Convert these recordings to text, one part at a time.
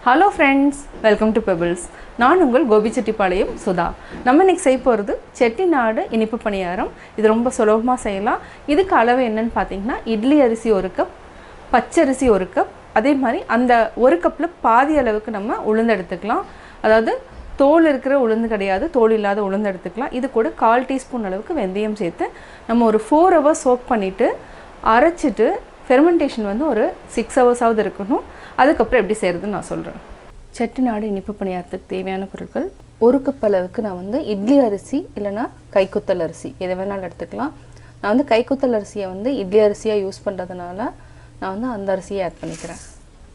Hello friends, welcome to Pebbles. நான் உங்கள் கோபி சுதா. நம்ம இன்னைக்கு செய்ய போறது செட்டிநாடு இனிப்பு பணியாரம். இது ரொம்ப சுலபமா செய்யலாம். இதுக்கு அளவு என்னன்னு பாத்தீங்கன்னா இட்லி அரிசி 1 கப், பச்சரிசி 1 கப், அதே மாதிரி அந்த 1 கப்ல பாதி அளவுக்கு நம்ம உளுந்து எடுத்துக்கலாம். அதாவது தோல் இருக்கிற உளுந்து கிடையாது, தோல் இல்லாத உளுந்து எடுத்துக்கலாம். இது கூட 1/4 டீஸ்பூன் அளவுக்கு வெந்தயம் சேர்த்து நம்ம ஒரு 4 hours சோக் பண்ணிட்டு அரைச்சிட்டு ஃபெர்மெண்டேஷன் வந்து ஒரு 6 hours ஆவது இருக்கணும். அதுக்கப்புறம் எப்படி செய்யறதுன்னு நான் சொல்கிறேன். செட்டிநாடு இனிப்பு பணியாரத்துக்கு தேவையான பொருட்கள் 1 கப் அளவுக்கு நான் வந்து இட்லி அரிசி இல்லைனா கைக்குத்தல் அரிசி எதை வேணாலும் எடுத்துக்கலாம். நான் வந்து கைக்குத்தல் அரிசியை வந்து இட்லி அரிசியாக யூஸ் பண்ணுறதுனால நான் வந்து அந்த அரிசியை ஆட் பண்ணிக்கிறேன்.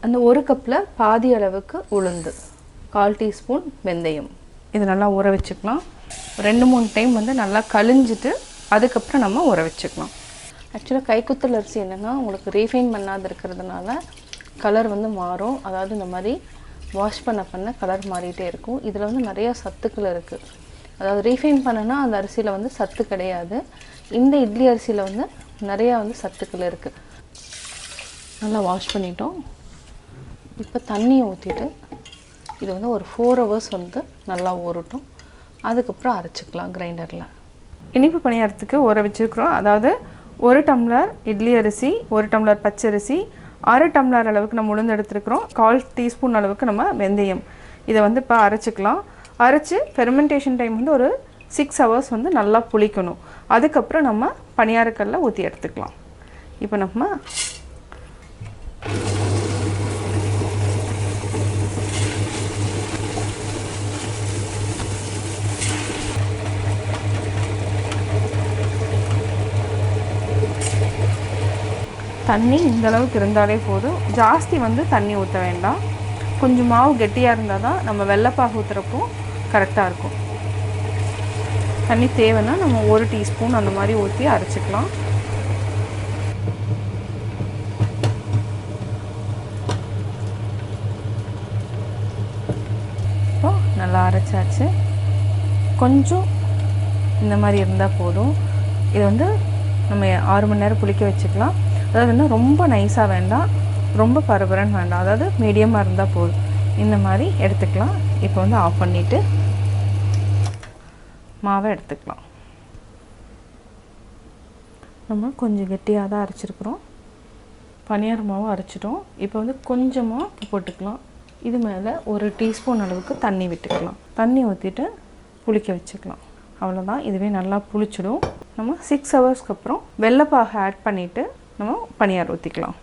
அந்த 1 கப்பில் பாதி அளவுக்கு உளுந்து, 1/4 டீஸ்பூன் வெந்தயம், இது நல்லா ஊற வச்சுக்கலாம். 2-3 டைம் வந்து நல்லா கழிஞ்சிட்டு அதுக்கப்புறம் நம்ம ஊற வச்சுக்கலாம். ஆக்சுவலாக கைக்குத்தல் அரிசி என்னென்னா உங்களுக்கு ரீஃபைன் பண்ணாது இருக்கிறதுனால கலர் வந்து மாறும். அதாவது இந்த மாதிரி வாஷ் பண்ண கலர் மாறிட்டே இருக்கும். இதில் வந்து நிறையா சத்துக்கள் இருக்குது. அதாவது ரீஃபைன் பண்ணனா அந்த அரிசியில் வந்து சத்து கிடையாது. இந்த இட்லி அரிசியில் வந்து நிறையா வந்து சத்துக்கள் இருக்குது. நல்லா வாஷ் பண்ணிட்டோம். இப்போ தண்ணியை ஊற்றிட்டு இது வந்து ஒரு 4 hours வந்து நல்லா ஊறட்டும். அதுக்கப்புறம் அரைச்சிக்கலாம் கிரைண்டரில். இனிப்பு பணியாரத்துக்கு ஊற வச்சுருக்குறோம். அதாவது 1 டம்ளர் இட்லி அரிசி, 1 டம்ளர் பச்சரிசி, 1/2 டம்ளர் அளவுக்கு நம்ம உளுந்து எடுத்துருக்குறோம். 1/4 டீஸ்பூன் அளவுக்கு நம்ம வெந்தயம், இதை வந்து இப்போ அரைச்சிக்கலாம். அரைச்சி ஃபெர்மெண்டேஷன் டைம் வந்து ஒரு 6 hours வந்து நல்லா புளிக்கணும். அதுக்கப்புறம் நம்ம பணியாரக்கல்ல ஊற்றி எடுத்துக்கலாம். இப்போ நம்ம தண்ணி இந்த அளவுக்கு இருந்தாலே போதும். ஜாஸ்தி வந்து தண்ணி ஊற்ற வேண்டாம். கொஞ்சம் மாவு கெட்டியாக இருந்தால் தான் நம்ம வெள்ளைப்பாகு ஊற்றுறப்போ கரெக்டாக இருக்கும். தண்ணி தேவைன்னா நம்ம 1 டீஸ்பூன் அந்த மாதிரி ஊற்றி அரைச்சிக்கலாம். இப்போ நல்லா அரைச்சாச்சு. கொஞ்சம் இந்த மாதிரி இருந்தால் போதும். இது வந்து நம்ம 6 மணி நேரம் புளிக்க வச்சுக்கலாம். அதாவது வந்து ரொம்ப நைஸாக வேண்டாம், ரொம்ப பரபரன்னு வேண்டாம், அதாவது மீடியமாக இருந்தால் போதும். இந்த மாதிரி எடுத்துக்கலாம். இப்போ வந்து ஆஃப் பண்ணிவிட்டு மாவை எடுத்துக்கலாம். நம்ம கொஞ்சம் கெட்டியாக தான் அரைச்சிருக்கிறோம். பனியார மாவும் அரைச்சிட்டோம். இப்போ வந்து கொஞ்சமாக போட்டுக்கலாம். இது மேலே 1 டீஸ்பூன் அளவுக்கு தண்ணி விட்டுக்கலாம். தண்ணி ஊற்றிட்டு புளிக்க வச்சுக்கலாம். அவ்வளோதான். இதுவே நல்லா புளிச்சிடும். நம்ம 6 ஹவர்ஸ்க்கு அப்புறம் வெள்ளைப்பாகை ஆட் பண்ணிவிட்டு நம்ம பனியாரம் ஊற்றிக்கலாம்.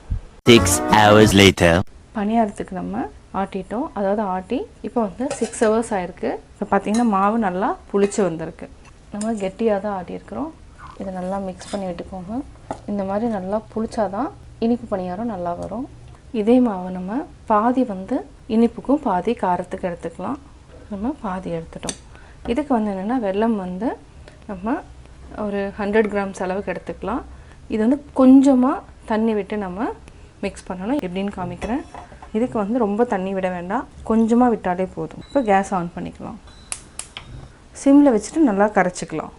6 hours later. பனியாரத்துக்கு நம்ம ஆட்டிட்டோம். அதாவது ஆட்டி இப்போ வந்து 6 hours ஆயிருக்கு. இப்போ பார்த்தீங்கன்னா மாவு நல்லா புளிச்சு வந்திருக்கு. நம்ம கெட்டியாக தான் ஆட்டியிருக்கிறோம். இதை நல்லா மிக்ஸ் பண்ணி விட்டுக்கோங்க. இந்த மாதிரி நல்லா புளிச்சாதான் இனிப்பு பணியாரம் நல்லா வரும். இதே மாவு நம்ம பாதி வந்து இனிப்புக்கும் பாதி காரத்துக்கு எடுத்துக்கலாம். நம்ம பாதி எடுத்துட்டோம். இதுக்கு வந்து என்னென்னா வெல்லம் வந்து நம்ம ஒரு 100 grams அளவுக்கு எடுத்துக்கலாம். இது வந்து கொஞ்சமாக தண்ணி விட்டு நம்ம மிக்ஸ் பண்ணணும். எப்படின்னு காமிக்கிறேன். இதுக்கு வந்து ரொம்ப தண்ணி விட வேண்டாம், கொஞ்சமாக விட்டாலே போதும். இப்போ கேஸ் ஆன் பண்ணிக்கலாம். சிம்மில் வச்சுட்டு நல்லா கரைச்சிக்கலாம்.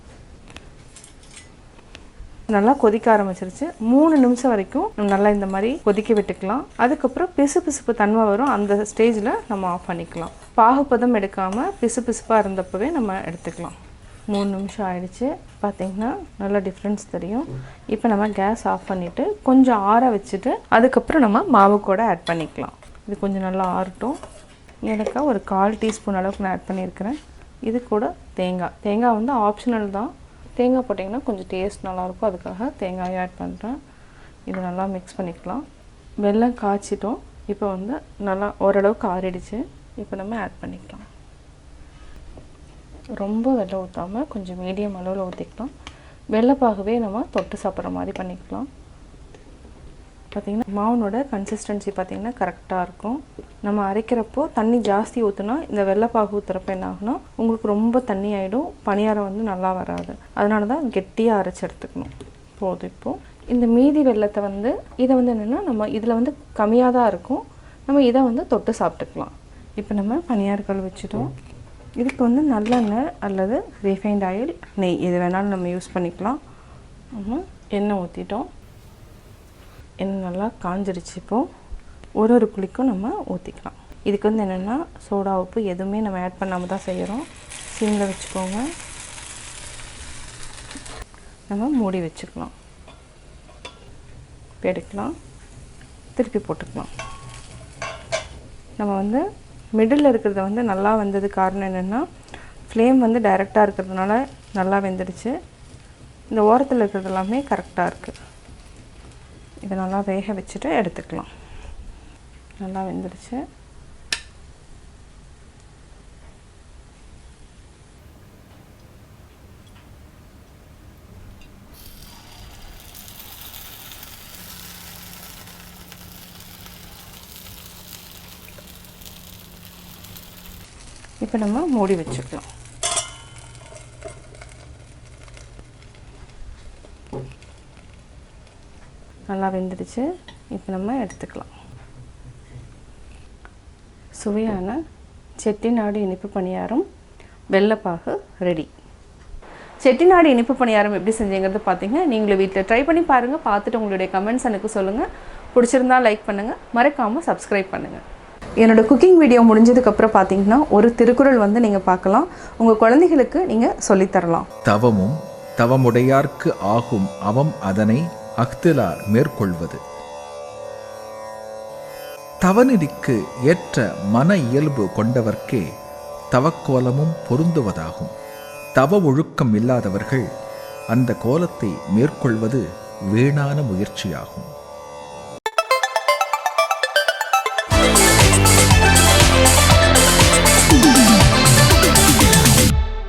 நல்லா கொதிக்க ஆரம்பிச்சிருச்சு. 3 நிமிஷம் வரைக்கும் நம்ம நல்லா இந்த மாதிரி கொதிக்க விட்டுக்கலாம். அதுக்கப்புறம் பிசுபிசுப்பு தன்மை வரும். அந்த ஸ்டேஜில் நம்ம ஆஃப் பண்ணிக்கலாம். பாகுப்பதம் எடுக்காமல் பிசுபிசுப்பாக இருந்தப்பவே நம்ம எடுத்துக்கலாம். 3 நிமிஷம் ஆயிடுச்சு. பார்த்திங்கன்னா நல்லா டிஃப்ரென்ஸ் தெரியும். இப்போ நம்ம கேஸ் ஆஃப் பண்ணிவிட்டு கொஞ்சம் ஆற வச்சுட்டு அதுக்கப்புறம் நம்ம மாவு கூட ஆட் பண்ணிக்கலாம். இது கொஞ்சம் நல்லா ஆறட்டும். எனக்கு ஒரு 1/4 டீஸ்பூன் அளவுக்கு நான் ஆட் பண்ணியிருக்கிறேன். இது கூட தேங்காய் வந்து ஆப்ஷனல் தான். தேங்காய் போட்டிங்கன்னா கொஞ்சம் டேஸ்ட் நல்லாயிருக்கும். அதுக்காக தேங்காயை ஆட் பண்ணுறேன். இது நல்லா மிக்ஸ் பண்ணிக்கலாம். வெல்லம் காய்ச்சிட்டோம். இப்போ வந்து நல்லா ஓரளவுக்கு ஆறிடுச்சு. இப்போ நம்ம ஆட் பண்ணிக்கலாம். ரொம்ப வெள்ளை ஊற்றாமல் கொஞ்சம் மீடியம் அளவில் ஊற்றிக்கலாம். வெள்ளைப்பாகவே நம்ம தொட்டு சாப்பிட்ற மாதிரி பண்ணிக்கலாம். பார்த்திங்கன்னா மாவுனோட கன்சிஸ்டன்சி பார்த்திங்கன்னா கரெக்டாக இருக்கும். நம்ம அரைக்கிறப்போ தண்ணி ஜாஸ்தி ஊற்றினா இந்த வெள்ளைப்பாகு ஊற்றுறப்ப என்ன ஆகுனா உங்களுக்கு ரொம்ப தண்ணி ஆகிடும். பணியாரம் வந்து நல்லா வராது. அதனால தான் கெட்டியாக அரைச்சி எடுத்துக்கணும். போதும். இப்போது இந்த மீதி வெள்ளத்தை வந்து இதை வந்து என்னென்னா நம்ம இதில் வந்து கம்மியாக தான் இருக்கும். நம்ம இதை வந்து தொட்டு சாப்பிட்டுக்கலாம். இப்போ நம்ம பணியாரக்கல் வச்சுட்டோம். இதுக்கு வந்து நல்லெண்ணெய் அல்லது ரீஃபைண்ட் ஆயில், நெய் எது வேணாலும் நம்ம யூஸ் பண்ணிக்கலாம். நம்ம எண்ணெய் ஊற்றிட்டோம். எண்ணெய் நல்லா காஞ்சிடுச்சு. இப்போது ஒரு குழிக்கும் நம்ம ஊற்றிக்கலாம். இதுக்கு வந்து என்னென்னா சோடா உப்பு எதுவுமே நம்ம ஆட் பண்ணாமல் தான் செய்கிறோம். சிம்மில் வச்சுக்கோங்க. நம்ம மூடி வச்சுக்கலாம். எடுக்கலாம், திருப்பி போட்டுக்கலாம். நம்ம வந்து மிடில் இருக்கிறத வந்து நல்லா வந்தது காரணம் என்னென்னா ஃப்ளேம் வந்து டைரெக்டாக இருக்கிறதுனால நல்லா வெந்துடுச்சு. இந்த ஓரத்தில் இருக்கிறது எல்லாமே கரெக்டாக இருக்குது. இதை நல்லா வேக வச்சுட்டு எடுத்துக்கலாம். நல்லா வெந்துடுச்சு. இப்போ நம்ம மூடி வச்சுக்கலாம். நல்லா வெந்துடுச்சு. இப்போ நம்ம எடுத்துக்கலாம். சுவையான செட்டிநாடு இனிப்பு பணியாரம் வெள்ளைப்பாகு ரெடி. செட்டிநாடு இனிப்பு பணியாரம் எப்படி செஞ்சீங்கிறது பார்த்தீங்க. நீங்களும் வீட்டில் ட்ரை பண்ணி பாருங்கள். பார்த்துட்டு உங்களுடைய கமெண்ட்ஸ் எனக்கு சொல்லுங்கள். பிடிச்சிருந்தா லைக் பண்ணுங்கள், மறக்காமல் சப்ஸ்கிரைப் பண்ணுங்கள். என்னோடய குக்கிங் வீடியோ முடிஞ்சதுக்கப்புறம் பார்த்தீங்கன்னா ஒரு திருக்குறள் வந்து நீங்கள் பார்க்கலாம். உங்கள் குழந்தைகளுக்கு நீங்கள் சொல்லித்தரலாம். தவமும் தவமுடையார்க்கு ஆகும் அவம் அதனை அஃதிலார் மேற்கொள்வது. தவநெறிக்கு ஏற்ற மன இயல்பு கொண்டவர்க்கே தவக்கோலமும் பொருந்துவதாகும். தவ ஒழுக்கம் இல்லாதவர்கள் அந்த கோலத்தை மேற்கொள்வது வீணான முயற்சியாகும்.